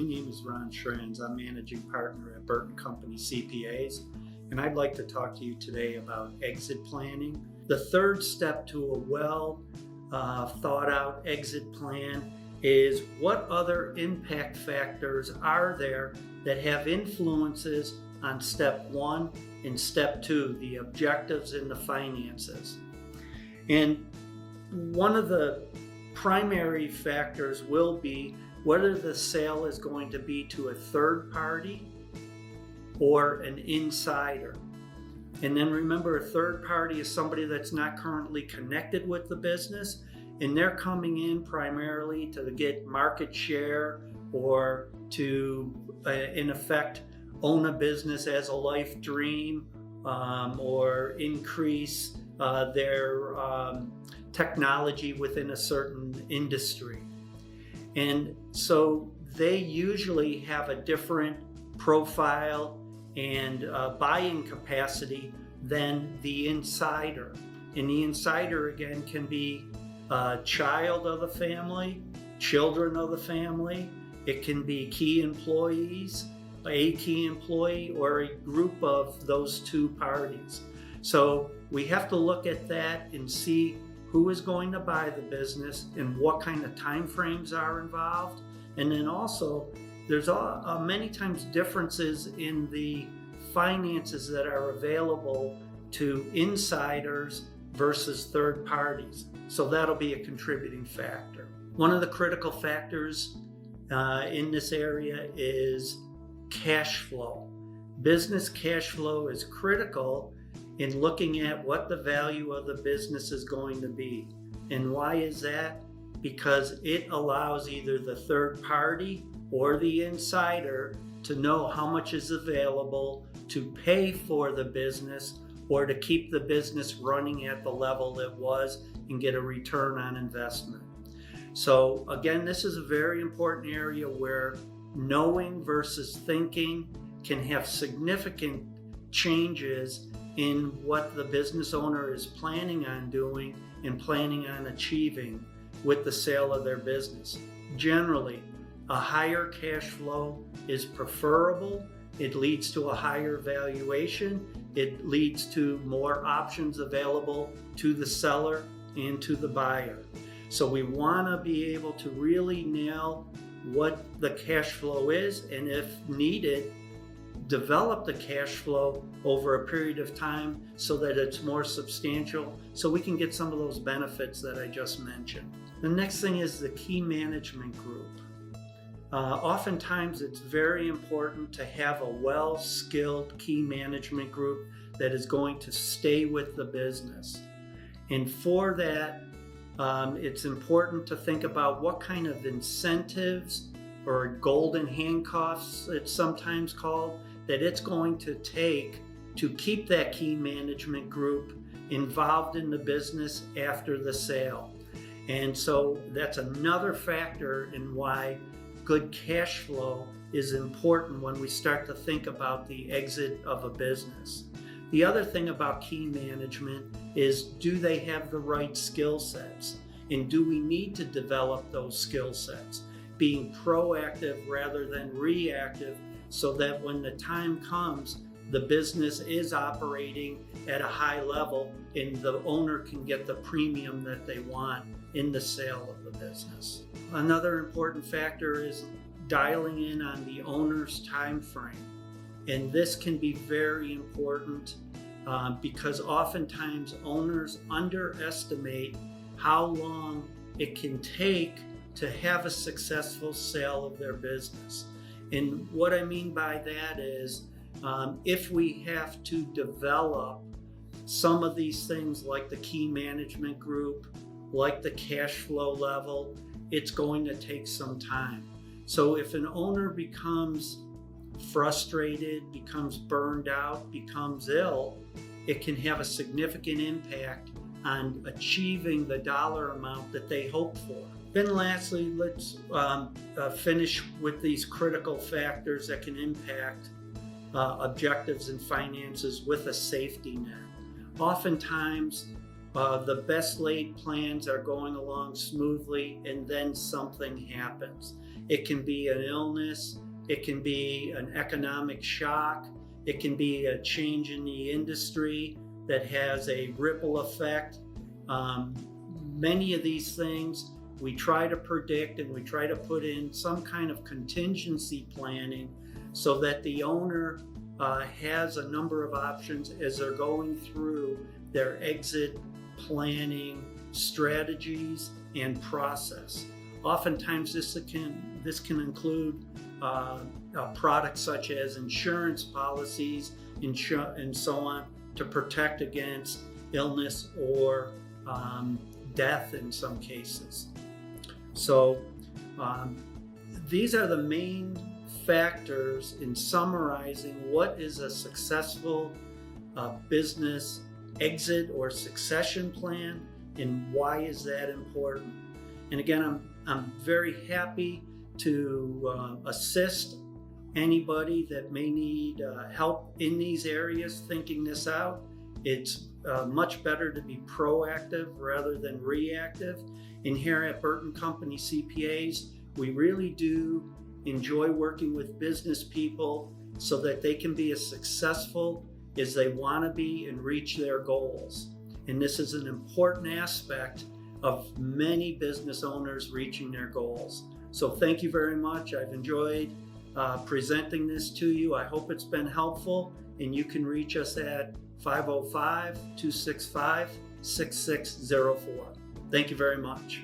name is Ron Schranz. I'm managing partner at Burt Company CPAs, and I'd like to talk to you today about exit planning. The third step to a well thought out exit plan is what other impact factors are there that have influences on step one and step two, the objectives and the finances. And one of the primary factors will be whether the sale is going to be to a third party or an insider. And then remember, a third party is somebody that's not currently connected with the business, and they're coming in primarily to get market share or to, in effect, own a business as a life dream or increase their technology within a certain industry. And so they usually have a different profile and buying capacity than the insider. And the insider, again, can be a child of the family, children of the family. It can be key employees, a key employee, or a group of those two parties. So we have to look at that and see who is going to buy the business and what kind of time frames are involved. And then also, there's many times differences in the finances that are available to insiders versus third parties. So that'll be a contributing factor. One of the critical factors in this area is cash flow. Business cash flow is critical in looking at what the value of the business is going to be. And why is that? Because it allows either the third party or the insider to know how much is available to pay for the business or to keep the business running at the level it was and get a return on investment. So again, this is a very important area where knowing versus thinking can have significant changes in what the business owner is planning on doing and planning on achieving with the sale of their business. Generally, a higher cash flow is preferable. It leads to a higher valuation. It leads to more options available to the seller and to the buyer. So we want to be able to really nail what the cash flow is, and if needed, develop the cash flow over a period of time so that it's more substantial, so we can get some of those benefits that I just mentioned. The next thing is the key management group. Oftentimes it's very important to have a well-skilled key management group that is going to stay with the business. And for that, it's important to think about what kind of incentives or golden handcuffs, it's sometimes called, that it's going to take to keep that key management group involved in the business after the sale. And so that's another factor in why good cash flow is important when we start to think about the exit of a business. The other thing about key management is, do they have the right skill sets? And do we need to develop those skill sets? Being proactive rather than reactive, so that when the time comes, the business is operating at a high level and the owner can get the premium that they want in the sale of the business. Another important factor is dialing in on the owner's time frame. And this can be very important because oftentimes owners underestimate how long it can take to have a successful sale of their business. And what I mean by that is, if we have to develop some of these things like the key management group, like the cash flow level, it's going to take some time. So if an owner becomes frustrated, becomes burned out, becomes ill, it can have a significant impact on achieving the dollar amount that they hope for. Then lastly, let's finish with these critical factors that can impact objectives and finances with a safety net. Oftentimes, the best laid plans are going along smoothly and then something happens. It can be an illness. It can be an economic shock. It can be a change in the industry that has a ripple effect. Many of these things we try to predict, and we try to put in some kind of contingency planning so that the owner has a number of options as they're going through their exit planning strategies and process. Oftentimes this can include products such as insurance policies and so on, to protect against illness or death in some cases. So these are the main factors in summarizing what is a successful business exit or succession plan, and why is that important. And again, I'm very happy to assist anybody that may need help in these areas thinking this out. It's much better to be proactive rather than reactive. And here at Burt & Company CPAs, we really do enjoy working with business people so that they can be as successful as they want to be and reach their goals. And this is an important aspect of many business owners reaching their goals. So thank you very much. I've enjoyed presenting this to you. I hope it's been helpful, and you can reach us at 505-265-6604. Thank you very much.